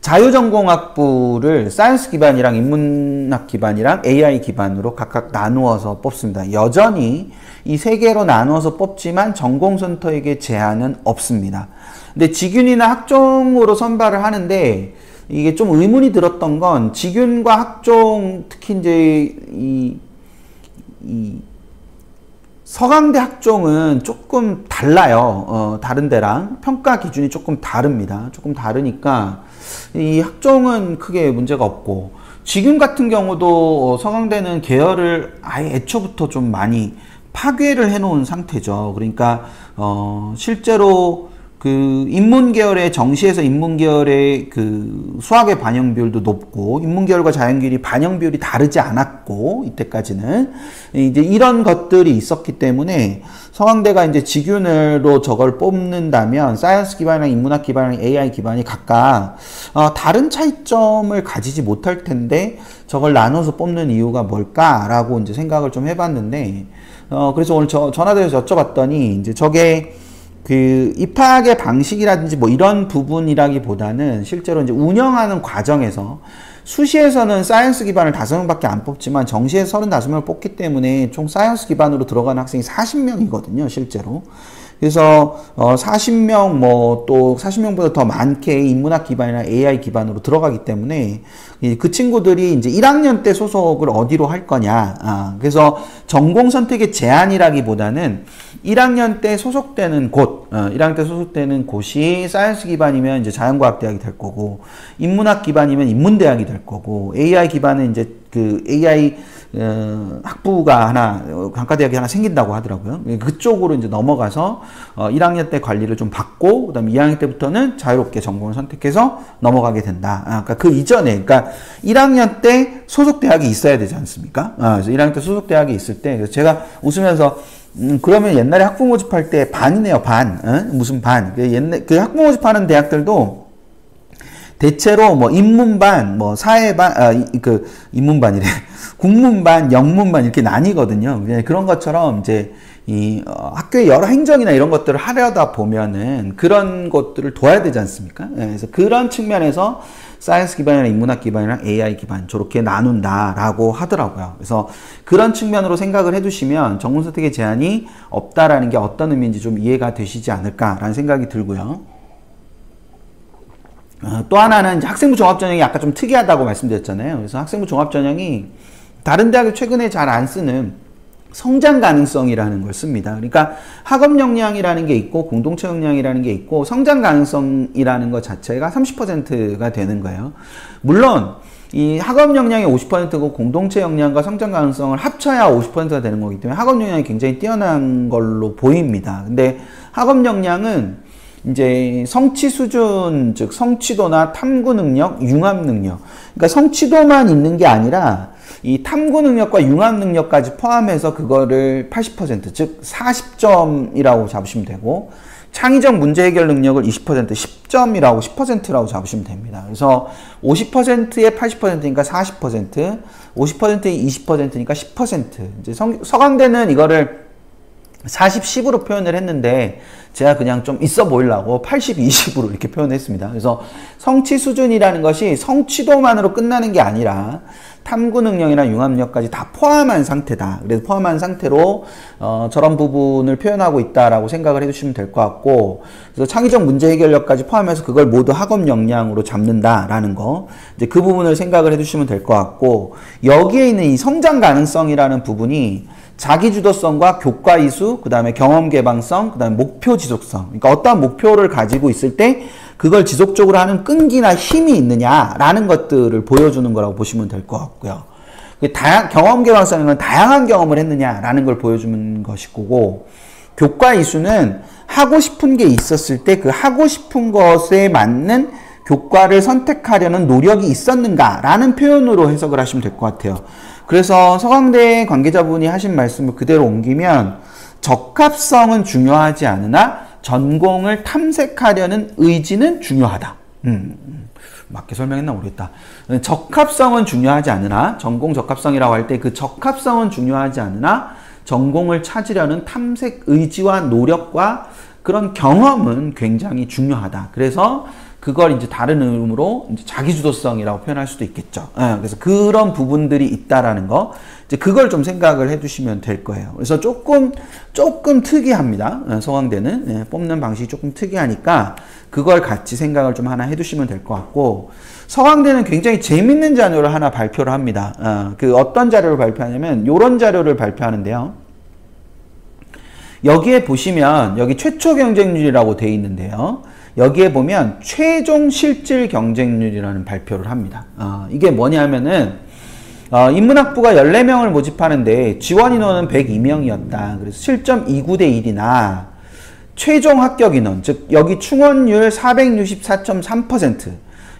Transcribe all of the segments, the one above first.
자유전공학부를 사이언스 기반이랑 인문학 기반이랑 AI 기반으로 각각 나누어서 뽑습니다. 여전히 이 세 개로 나누어서 뽑지만 전공센터에게 제한은 없습니다. 근데 직윤이나 학종으로 선발을 하는데 이게 좀 의문이 들었던 건 직윤과 학종, 특히 이제 이 서강대 학종은 조금 달라요. 다른 데랑 평가 기준이 조금 다릅니다. 조금 다르니까 이 학종은 크게 문제가 없고, 직윤 같은 경우도 서강대는 계열을 아예 애초부터 좀 많이 파괴를 해 놓은 상태죠. 그러니까 실제로 그 인문계열의 정시에서 인문계열의 그 수학의 반영 비율도 높고, 인문계열과 자연계열이 반영 비율이 다르지 않았고, 이때까지는 이제 이런 것들이 있었기 때문에 서강대가 이제 직윤으로 저걸 뽑는다면 사이언스 기반이랑 인문학 기반이랑 AI 기반이 각각 다른 차이점을 가지지 못할 텐데 저걸 나눠서 뽑는 이유가 뭘까라고 이제 생각을 좀 해봤는데, 그래서 오늘 전화드려서 여쭤봤더니 이제 저게 그 입학의 방식이라든지 뭐 이런 부분이라기보다는 실제로 이제 운영하는 과정에서 수시에서는 사이언스 기반을 5명밖에 안 뽑지만 정시에서 35명을 뽑기 때문에 총 사이언스 기반으로 들어가는 학생이 40명이거든요, 실제로. 그래서 40명 뭐 또 40명보다 더 많게 인문학 기반이나 AI 기반으로 들어가기 때문에 그 친구들이 이제 1학년 때 소속을 어디로 할 거냐. 그래서 전공 선택의 제한이라기보다는 1학년 때 소속되는 곳, 1학년 때 소속되는 곳이 사이언스 기반이면 이제 자연과학대학이 될 거고, 인문학 기반이면 인문대학이 될 거고, AI 기반은 이제 그 AI 학부가 하나, 강과대학이 하나 생긴다고 하더라고요. 그쪽으로 이제 넘어가서 1학년 때 관리를 좀 받고, 그 다음에 2학년 때부터는 자유롭게 전공을 선택해서 넘어가게 된다. 그러니까 그 이전에, 그러니까 1학년 때 소속대학이 있어야 되지 않습니까? 그래서 1학년 때 소속대학이 있을 때, 그래서 제가 웃으면서 그러면 옛날에 학부 모집할 때 반이네요, 반. 무슨 반. 그 학부 모집하는 대학들도 대체로 뭐 인문반, 뭐 사회반, 인문반이래. 국문반, 영문반 이렇게 나뉘거든요. 그런 것처럼 이제 이 학교의 여러 행정이나 이런 것들을 하려다 보면은 그런 것들을 도와야 되지 않습니까? 그래서 그런 측면에서 사이언스 기반이나 인문학 기반이랑 AI 기반 저렇게 나눈다라고 하더라고요. 그래서 그런 측면으로 생각을 해두시면 전공 선택의 제한이 없다라는 게 어떤 의미인지 좀 이해가 되시지 않을까라는 생각이 들고요. 또 하나는 이제 학생부 종합전형이 아까 좀 특이하다고 말씀드렸잖아요. 그래서 학생부 종합전형이 다른 대학이 최근에 잘 안 쓰는 성장 가능성이라는 걸 씁니다. 그러니까 학업 역량이라는 게 있고 공동체 역량이라는 게 있고 성장 가능성이라는 것 자체가 30%가 되는 거예요. 물론 이 학업 역량이 50%고 공동체 역량과 성장 가능성을 합쳐야 50%가 되는 거기 때문에 학업 역량이 굉장히 뛰어난 걸로 보입니다. 근데 학업 역량은 이제 성취 수준, 즉 성취도나 탐구 능력, 융합 능력. 그러니까 성취도만 있는 게 아니라 이 탐구 능력과 융합 능력까지 포함해서 그거를 80%, 즉 40점이라고 잡으시면 되고, 창의적 문제 해결 능력을 20%, 10점이라고 10%라고 잡으시면 됩니다. 그래서 50%에 80%니까 40%, 50%에 20%니까 10%. 이제 서강대는 이거를 40, 10으로 표현을 했는데 제가 그냥 좀 있어 보이려고 80, 20으로 이렇게 표현했습니다. 그래서 성취 수준이라는 것이 성취도만으로 끝나는 게 아니라 탐구 능력이나 융합 능력까지 다 포함한 상태다. 그래서 포함한 상태로 저런 부분을 표현하고 있다라고 생각을 해주시면 될 것 같고, 그래서 창의적 문제 해결력까지 포함해서 그걸 모두 학업 역량으로 잡는다라는 거, 이제 그 부분을 생각을 해주시면 될 것 같고, 여기에 있는 이 성장 가능성이라는 부분이 자기주도성과 교과 이수, 그 다음에 경험 개방성, 그 다음에 목표 지속성. 그러니까 어떠한 목표를 가지고 있을 때 그걸 지속적으로 하는 끈기나 힘이 있느냐라는 것들을 보여주는 거라고 보시면 될 것 같고요. 경험 개방성은 다양한 경험을 했느냐라는 걸 보여주는 것이고, 교과 이수는 하고 싶은 게 있었을 때 그 하고 싶은 것에 맞는 교과를 선택하려는 노력이 있었는가라는 표현으로 해석을 하시면 될 것 같아요. 그래서 서강대 관계자분이 하신 말씀을 그대로 옮기면 적합성은 중요하지 않으나 전공을 탐색하려는 의지는 중요하다. 맞게 설명했나 모르겠다. 적합성은 중요하지 않으나, 전공 적합성이라고 할 때 그 적합성은 중요하지 않으나 전공을 찾으려는 탐색 의지와 노력과 그런 경험은 굉장히 중요하다. 그래서 그걸 이제 다른 이름으로 이제 자기주도성이라고 표현할 수도 있겠죠. 그래서 그런 부분들이 있다라는 거, 이제 그걸 좀 생각을 해두시면 될 거예요. 그래서 조금 특이합니다. 서강대는 뽑는 방식이 조금 특이하니까 그걸 같이 생각을 좀 하나 해두시면 될 것 같고, 서강대는 굉장히 재밌는 자료를 하나 발표를 합니다. 그 어떤 자료를 발표하냐면 이런 자료를 발표하는데요. 여기에 보시면 여기 최초 경쟁률이라고 되어 있는데요. 여기에 보면 최종 실질 경쟁률이라는 발표를 합니다. 이게 뭐냐면은 인문학부가 14명을 모집하는데 지원 인원은 102명이었다. 그래서 7.29대 1이나 최종 합격 인원, 즉 여기 충원율 464.3%,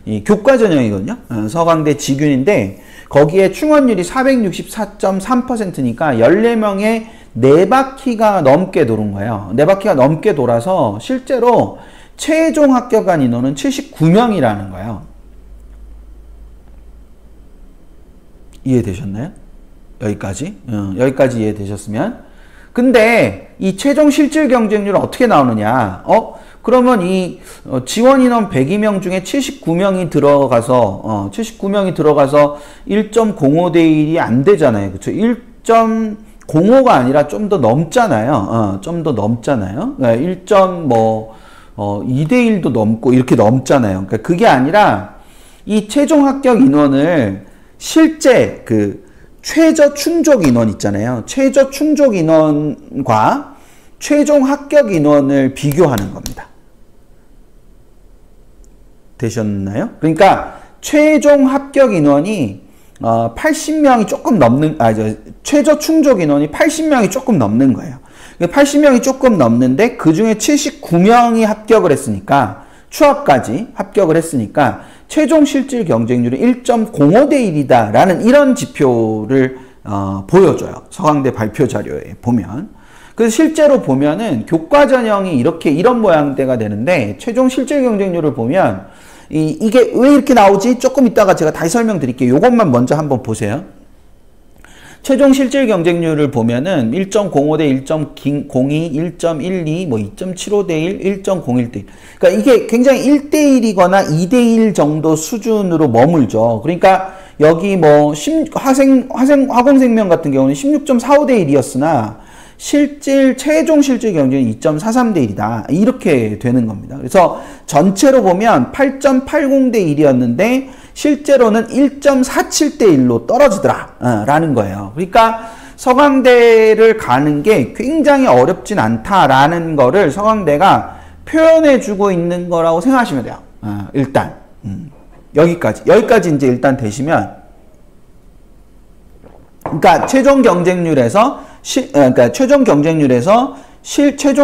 이 교과 전형이거든요. 서강대 지균인데 거기에 충원율이 464.3%니까 14명에 4바퀴가 넘게 도는 거예요. 4바퀴가 넘게 돌아서 실제로 최종 합격한 인원은 79명이라는 거예요. 이해되셨나요? 여기까지? 여기까지 이해되셨으면. 근데 이 최종 실질 경쟁률은 어떻게 나오느냐? 그러면 이 지원 인원 102명 중에 79명이 들어가서 1.05대 1이 안 되잖아요. 그렇죠? 1.05가 아니라 좀 더 넘잖아요. 좀 더 넘잖아요. 2대 1도 넘고 이렇게 넘잖아요. 그러니까 그게 아니라 이 최종 합격 인원을 실제 그 최저 충족 인원 있잖아요. 최저 충족 인원과 최종 합격 인원을 비교하는 겁니다. 되셨나요? 그러니까 최종 합격 인원이 80명이 조금 넘는, 최저 충족 인원이 80명이 조금 넘는 거예요. 80명이 조금 넘는데 그 중에 79명이 합격을 했으니까, 추합까지 합격을 했으니까 최종 실질 경쟁률이 1.05대 1이다 라는 이런 지표를 보여줘요. 서강대 발표 자료에 보면. 그래서 실제로 보면은 교과 전형이 이런 모양대가 되는데, 최종 실질 경쟁률을 보면 이게 왜 이렇게 나오지? 조금 이따가 제가 다시 설명드릴게요. 요것만 먼저 한번 보세요. 최종 실질 경쟁률을 보면은 1.05대 1.02, 1.12, 2.75대 1, 1.01대 1. 그러니까 이게 굉장히 1대 1이거나 2대 1 정도 수준으로 머물죠. 그러니까 여기 화공생명 같은 경우는 16.45대 1이었으나 최종 실질 경쟁이 2.43대 1이다. 이렇게 되는 겁니다. 그래서 전체로 보면 8.80대 1이었는데 실제로는 1.47대 1로 떨어지더라 라는 거예요. 그러니까 서강대를 가는 게 굉장히 어렵진 않다라는 거를 서강대가 표현해 주고 있는 거라고 생각하시면 돼요. 일단 여기까지 이제 일단 되시면, 그러니까 최종 경쟁률에서 최종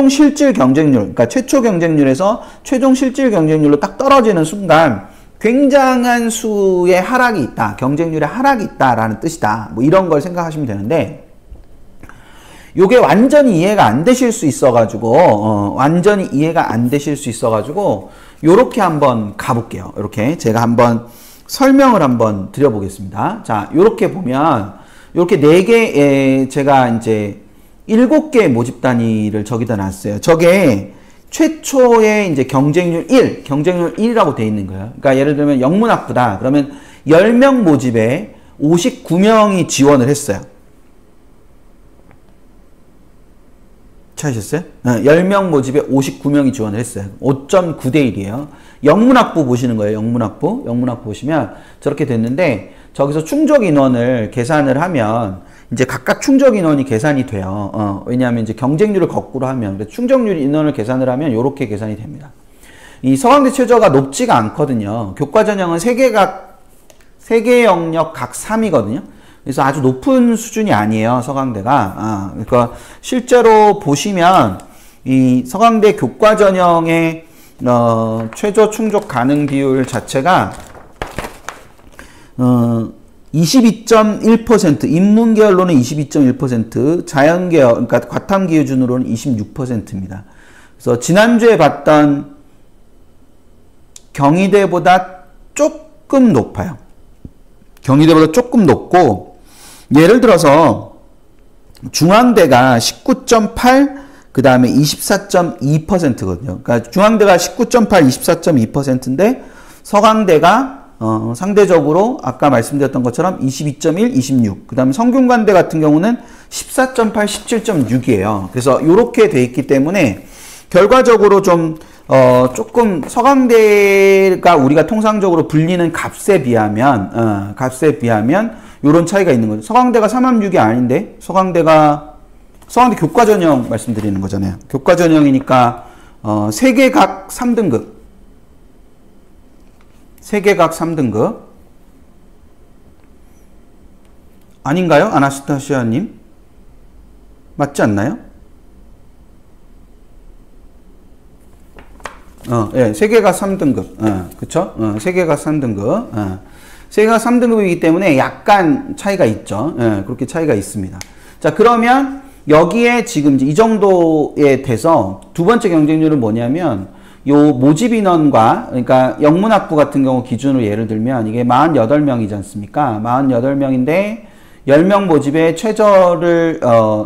실질 경쟁률, 그러니까 최초 경쟁률에서 최종 실질 경쟁률로 딱 떨어지는 순간 굉장한 수의 하락이 있다, 경쟁률의 하락이 있다라는 뜻이다. 뭐 이런 걸 생각하시면 되는데, 요게 완전히 이해가 안 되실 수 있어가지고, 요렇게 한번 가볼게요. 요렇게 제가 한번 설명을 한번 드려보겠습니다. 자, 요렇게 보면, 요렇게 4개, 제가 이제 7개의 모집 단위를 저기다 놨어요. 저게 최초의 이제 경쟁률 1이라고 되어 있는 거예요. 그러니까 예를 들면 영문학부다. 그러면 10명 모집에 59명이 지원을 했어요. 찾으셨어요? 10명 모집에 59명이 지원을 했어요. 5.9대 1이에요. 영문학부 보시는 거예요. 영문학부 보시면 저렇게 됐는데, 저기서 충족 인원을 계산을 하면 이제 각각 충족 인원이 계산이 돼요. 왜냐하면 이제 경쟁률을 거꾸로 하면, 충족률 인원을 계산을 하면 이렇게 계산이 됩니다. 이 서강대 최저가 높지가 않거든요. 교과 전형은 3개 영역 각 3이거든요. 그래서 아주 높은 수준이 아니에요, 서강대가. 그러니까 실제로 보시면 이 서강대 교과 전형의 최저 충족 가능 비율 자체가 22.1%, 인문계열로는 22.1%, 자연계열, 그러니까 과탐 기준으로는 26%입니다. 그래서 지난주에 봤던 경희대보다 조금 높아요. 경희대보다 조금 높고, 예를 들어서 중앙대가 19.8, 그 다음에 24.2%거든요. 그러니까 중앙대가 19.8, 24.2%인데 서강대가 상대적으로 아까 말씀드렸던 것처럼 22.1, 26. 그 다음에 성균관대 같은 경우는 14.8, 17.6이에요. 그래서 이렇게 돼 있기 때문에 결과적으로 좀 조금 서강대가 우리가 통상적으로 불리는 값에 비하면 요런 차이가 있는 거죠. 서강대가 3합6이 아닌데 서강대 교과 전형 말씀드리는 거잖아요. 교과 전형이니까 3개 각 3등급. 3개 각 3등급. 아닌가요? 아나스타시아님? 맞지 않나요? 예, 3개 각 3등급. 그쵸? 3개 각 3등급. 3개 각 3등급이기 때문에 약간 차이가 있죠. 그렇게 차이가 있습니다. 자, 그러면 여기에 지금 이 정도에 돼서 두 번째 경쟁률은 뭐냐면 요 모집 인원과 그러니까 영문학부 같은 경우 기준으로 예를 들면 이게 48명이지 않습니까? 48명인데 10명 모집에 최저를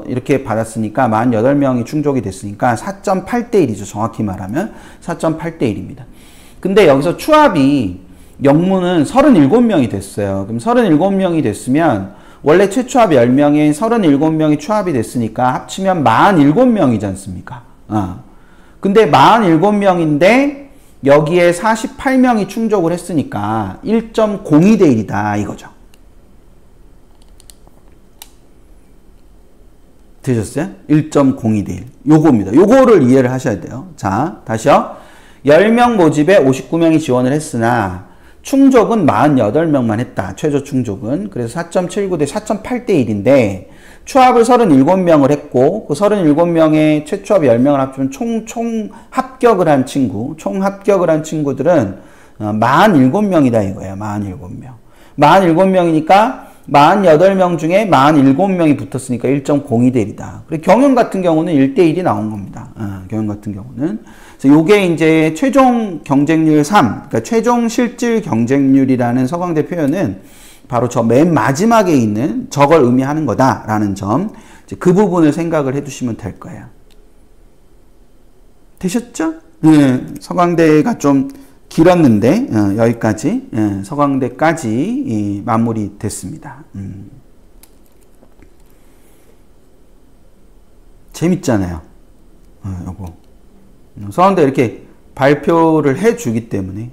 이렇게 받았으니까 48명이 충족이 됐으니까 4.8대 1이죠. 정확히 말하면 4.8대 1입니다. 근데 여기서 추합이 영문은 37명이 됐어요. 그럼 37명이 됐으면 원래 최초합 10명에 37명이 추합이 됐으니까 합치면 47명이지 않습니까? 근데 47명인데 여기에 48명이 충족을 했으니까 1.02대 1이다 이거죠. 되셨어요? 1.02대 1. 요겁니다. 요거를 이해를 하셔야 돼요. 자, 다시요. 10명 모집에 59명이 지원을 했으나 충족은 48명만 했다. 최저 충족은. 그래서 4.79대 4.8대 1인데 추합을 37명을 했고 그 37명의 최초합 10명을 합치면 총 합격을 한 친구들은 47명이다 이거예요. 47명. 47명이니까 48명 중에 47명이 붙었으니까 1.02대 1이다. 그리고 경영 같은 경우는 1대 1이 나온 겁니다. 경영 같은 경우는. 그래서 요게 이제 최종 경쟁률 3, 그러니까 최종 실질 경쟁률이라는 서강대 표현은 바로 저 맨 마지막에 있는 저걸 의미하는 거다라는 점, 그 부분을 생각을 해두시면 될 거예요. 되셨죠? 서강대가 좀 길었는데 여기까지 서강대까지 마무리됐습니다. 재밌잖아요. 요거 서강대 이렇게 발표를 해주기 때문에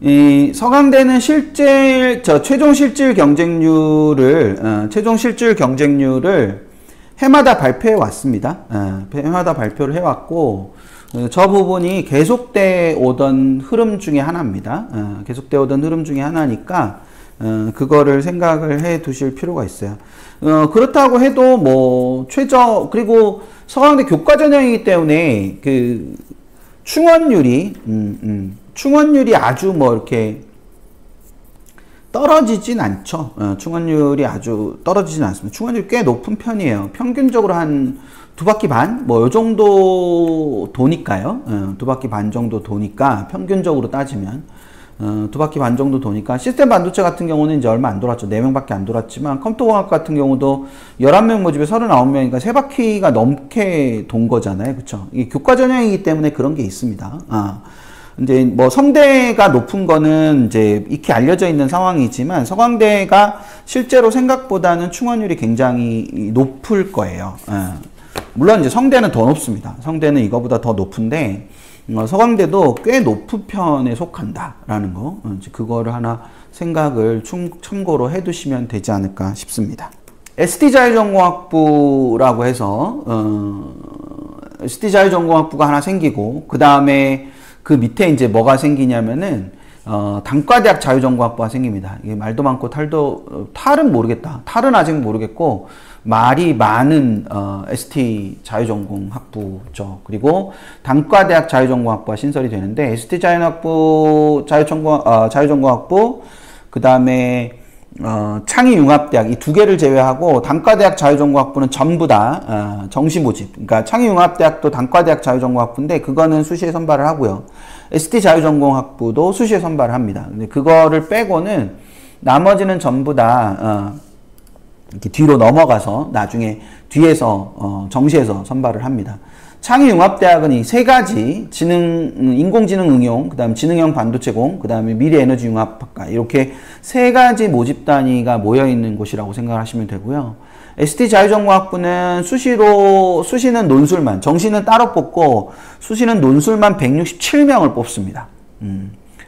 이 서강대는 최종 실질 경쟁률을 해마다 발표해 왔습니다. 해마다 발표를 해왔고 저 부분이 계속돼 오던 흐름 중에 하나입니다. 계속돼 오던 흐름 중에 하나니까 그거를 생각을 해 두실 필요가 있어요. 그렇다고 해도 뭐 그리고 서강대 교과 전형이기 때문에 그 충원율이 아주 뭐 이렇게 떨어지진 않죠. 충원율이 아주 떨어지진 않습니다. 충원율이 꽤 높은 편이에요. 평균적으로 한 2바퀴 반? 뭐, 요 정도 도니까요. 2바퀴 반 정도 도니까, 평균적으로 따지면. 2바퀴 반 정도 도니까, 시스템 반도체 같은 경우는 이제 얼마 안 돌았죠. 4명밖에 안 돌았지만, 컴퓨터공학 같은 경우도 11명 모집에 39명이니까 3바퀴가 넘게 돈 거잖아요. 그쵸? 이게 교과 전형이기 때문에 그런 게 있습니다. 이제 뭐 성대가 높은 거는 이제 익히 알려져 있는 상황이지만 서강대가 실제로 생각보다는 충원율이 굉장히 높을 거예요. 물론 이제 성대는 더 높습니다. 성대는 이거보다 더 높은데 서강대도 꽤 높은 편에 속한다라는 거, 이제 그거를 하나 생각을 참고로 해두시면 되지 않을까 싶습니다. ST자유전공학부라고 해서 ST자유전공학부가 하나 생기고 그 다음에 그 밑에 이제 뭐가 생기냐면은 단과대학 자유전공학부가 생깁니다. 이게 말도 많고 탈은 모르겠다. 탈은 아직 모르겠고 말이 많은 ST 자유전공학부죠. 그리고 단과대학 자유전공학부가 신설이 되는데 ST 자유전공학부 그 다음에 창의융합대학 이 두 개를 제외하고 단과대학 자유전공학부는 전부 다 정시 모집. 그러니까 창의융합대학도 단과대학 자유전공학부인데 그거는 수시에 선발을 하고요. ST 자유전공학부도 수시에 선발을 합니다. 근데 그거를 빼고는 나머지는 전부 다 이렇게 뒤로 넘어가서 나중에 뒤에서 정시에서 선발을 합니다. 창의융합대학은 이 세 가지 인공지능 응용, 그 다음 지능형 반도체공, 그 다음에 미래에너지융합학과 이렇게 세 가지 모집 단위가 모여있는 곳이라고 생각하시면 되고요. ST자유전공학부는 수시는 논술만, 정시는 따로 뽑고 수시는 논술만 167명을 뽑습니다.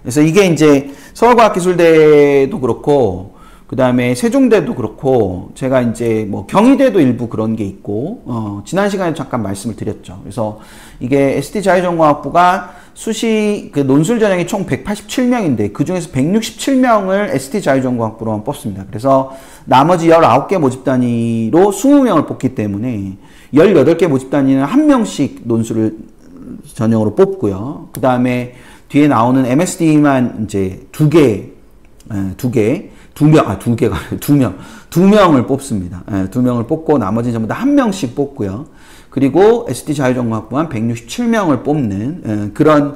그래서 이게 이제 서울과학기술대도 그렇고 그 다음에 세종대도 그렇고 제가 이제 뭐 경희대도 일부 그런 게 있고 지난 시간에 잠깐 말씀을 드렸죠. 그래서 이게 ST자유전공학부가 수시 그 논술 전형이 총 187명인데 그 중에서 167명을 ST자유전공학부로만 뽑습니다. 그래서 나머지 19개 모집 단위로 20명을 뽑기 때문에 18개 모집 단위는 1명씩 논술을 전형으로 뽑고요. 그 다음에 뒤에 나오는 MSD만 이제 2명을 뽑습니다. 2명을 뽑고 나머지는 전부 다 1명씩 뽑고요. 그리고 ST자유전공학부만 167명을 뽑는 그런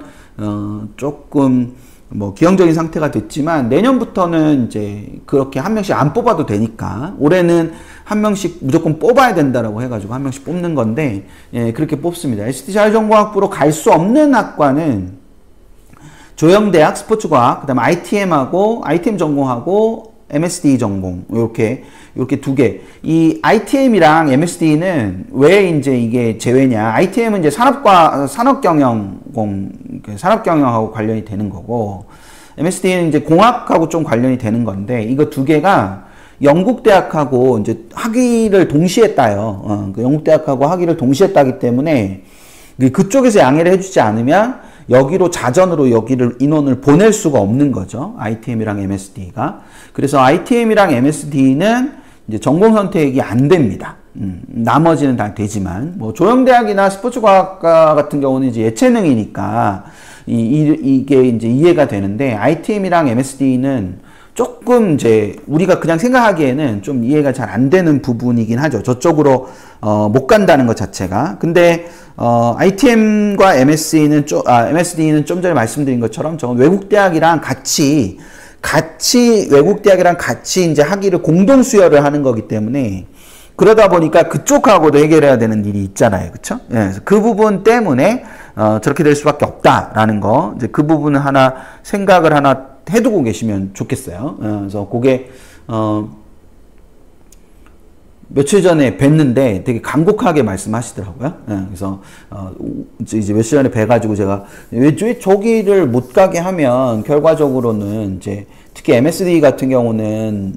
조금 뭐 기형적인 상태가 됐지만 내년부터는 이제 그렇게 1명씩 안 뽑아도 되니까 올해는 1명씩 무조건 뽑아야 된다라고 해가지고 1명씩 뽑는 건데 그렇게 뽑습니다. ST자유전공학부로 갈 수 없는 학과는 조영대학 스포츠과학, 그 다음에 ITM 전공하고 MSD 전공, 요렇게 두 개. 이 ITM이랑 MSD는 왜 이제 이게 제외냐. ITM은 이제 산업경영하고 관련이 되는 거고, MSD는 이제 공학하고 좀 관련이 되는 건데, 이거 두 개가 영국대학하고 이제 학위를 동시에 따요. 영국대학하고 학위를 동시에 따기 때문에 그쪽에서 양해를 해주지 않으면 여기로 자전으로 여기를 인원을 보낼 수가 없는 거죠. ITM이랑 MSD가. 그래서 ITM이랑 MSD는 이제 전공 선택이 안 됩니다. 나머지는 다 되지만 뭐 조영대학이나 스포츠과학과 같은 경우는 이제 예체능이니까 이게 이제 이해가 되는데 ITM이랑 MSD는 조금 이제 우리가 그냥 생각하기에는 좀 이해가 잘 안 되는 부분이긴 하죠. 저쪽으로 못 간다는 것 자체가. 근데 ITM과 MSD는 좀 전에 말씀드린 것처럼 저건 외국 대학이랑 같이 외국 대학이랑 같이 이제 학위를 공동 수여를 하는 거기 때문에 그러다 보니까 그쪽하고도 해결해야 되는 일이 있잖아요. 그쵸? 예, 그래서 그 부분 때문에 저렇게 될 수밖에 없다라는 거. 이제 그 부분을 생각을 해두고 계시면 좋겠어요. 그래서 그게 며칠 전에 뵀는데 되게 간곡하게 말씀하시더라고요. 그래서 이제 며칠 전에 뵈가지고 제가 왜 저기를 못 가게 하면 결과적으로는 이제 특히 MSD 같은 경우는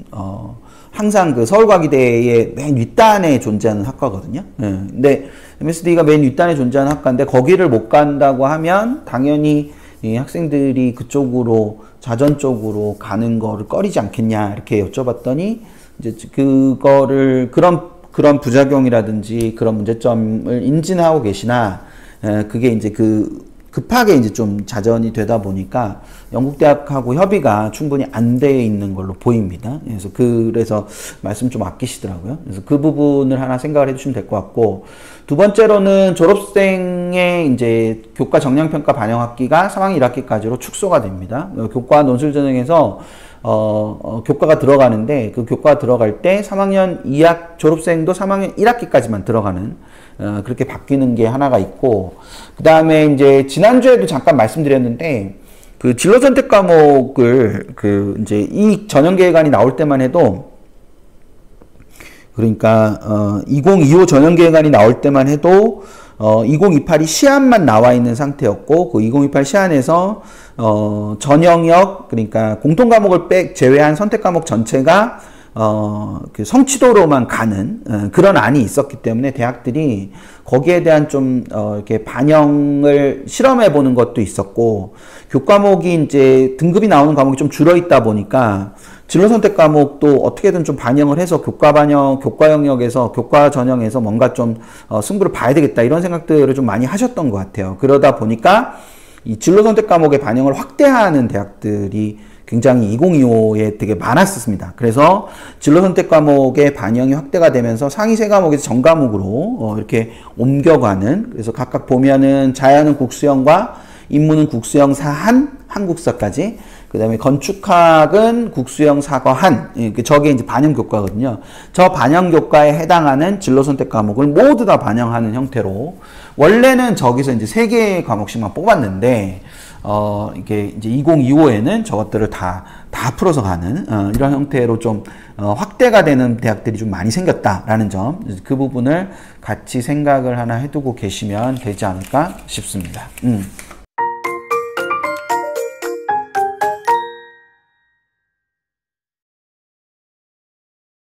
항상 그 서울과기대의 맨 윗단에 존재하는 학과거든요. 근데 MSD가 맨 윗단에 존재하는 학과인데 거기를 못 간다고 하면 당연히 이 학생들이 그쪽으로 자전 쪽으로 가는 거를 꺼리지 않겠냐 이렇게 여쭤봤더니 이제 그거를 그런 부작용이라든지 그런 문제점을 인지는 하고 계시나 그게 이제 급하게 이제 좀 자전이 되다 보니까 영국대학하고 협의가 충분히 안 돼 있는 걸로 보입니다. 그래서 말씀 좀 아끼시더라고요. 그래서 그 부분을 하나 생각을 해주시면 될 것 같고, 두 번째로는 졸업생의 이제 교과 정량평가 반영 학기가 3학년 1학기까지로 축소가 됩니다. 교과 논술 전형에서 교과가 들어가는데 그 교과가 들어갈 때 3학년 2학 졸업생도 3학년 1학기까지만 들어가는 그렇게 바뀌는 게 하나가 있고, 그 다음에 이제 지난주에도 잠깐 말씀드렸는데 그 진로 선택 과목을 이제 이 전형 계획안이 나올 때만 해도, 그러니까 2025 전형 계획안이 나올 때만 해도 2028이 시안만 나와 있는 상태였고, 그 2028 시안에서 전형역, 그러니까 공통 과목을 제외한 선택 과목 전체가 그 성취도로만 가는 그런 안이 있었기 때문에 대학들이 거기에 대한 좀 이렇게 반영을 실험해 보는 것도 있었고, 교과목이 이제 등급이 나오는 과목이 좀 줄어 있다 보니까 진로 선택 과목도 어떻게든 좀 반영을 해서 교과 영역에서 교과 전형에서 뭔가 좀 승부를 봐야 되겠다 이런 생각들을 좀 많이 하셨던 것 같아요. 그러다 보니까 이 진로 선택 과목의 반영을 확대하는 대학들이 굉장히 2025에 되게 많았습니다. 그래서 진로 선택 과목의 반영이 확대가 되면서 상위 세 과목에서 전 과목으로 이렇게 옮겨가는, 그래서 각각 보면은 자연은 국수형과 인문은 국수형 4한 한국사까지 그 다음에 건축학은 국수형 사과 한, 저게 이제 반영교과거든요. 저 반영교과에 해당하는 진로 선택 과목을 모두 다 반영하는 형태로, 원래는 저기서 이제 3개의 과목씩만 뽑았는데, 이게 이제 2025에는 저것들을 다 풀어서 가는, 이런 형태로 좀, 확대가 되는 대학들이 좀 많이 생겼다라는 점, 그 부분을 같이 생각을 하나 해두고 계시면 되지 않을까 싶습니다.